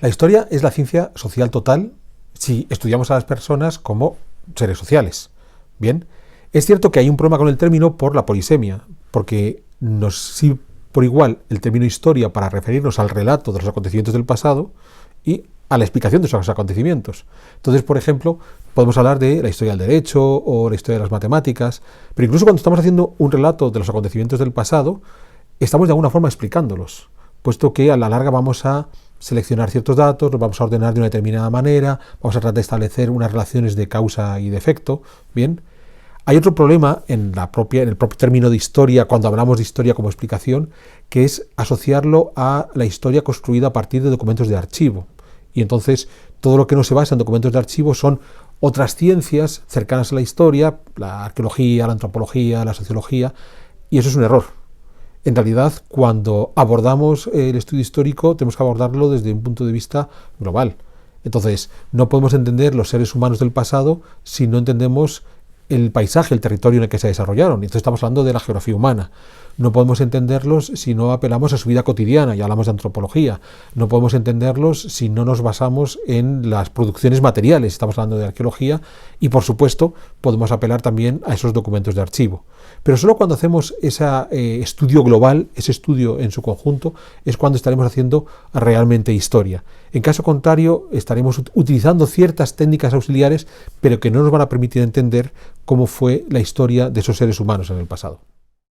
La historia es la ciencia social total si estudiamos a las personas como seres sociales. Bien, es cierto que hay un problema con el término por la polisemia, porque nos sirve por igual el término historia para referirnos al relato de los acontecimientos del pasado y a la explicación de esos acontecimientos. Entonces, por ejemplo, podemos hablar de la historia del derecho o la historia de las matemáticas, pero incluso cuando estamos haciendo un relato de los acontecimientos del pasado, estamos de alguna forma explicándolos, puesto que a la larga vamos a seleccionar ciertos datos, los vamos a ordenar de una determinada manera, vamos a tratar de establecer unas relaciones de causa y de efecto. Bien, hay otro problema en el propio término de historia, cuando hablamos de historia como explicación, que es asociarlo a la historia construida a partir de documentos de archivo. Y entonces todo lo que no se basa en documentos de archivo son otras ciencias cercanas a la historia, la arqueología, la antropología, la sociología, y eso es un error. En realidad, cuando abordamos el estudio histórico, tenemos que abordarlo desde un punto de vista global. Entonces, no podemos entender los seres humanos del pasado si no entendemos el paisaje, el territorio en el que se desarrollaron. Entonces estamos hablando de la geografía humana. No podemos entenderlos si no apelamos a su vida cotidiana, y hablamos de antropología. No podemos entenderlos si no nos basamos en las producciones materiales, estamos hablando de arqueología, y por supuesto podemos apelar también a esos documentos de archivo. Pero solo cuando hacemos ese estudio global, ese estudio en su conjunto, es cuando estaremos haciendo realmente historia. En caso contrario, estaremos utilizando ciertas técnicas auxiliares, pero que no nos van a permitir entender cómo fue la historia de esos seres humanos en el pasado.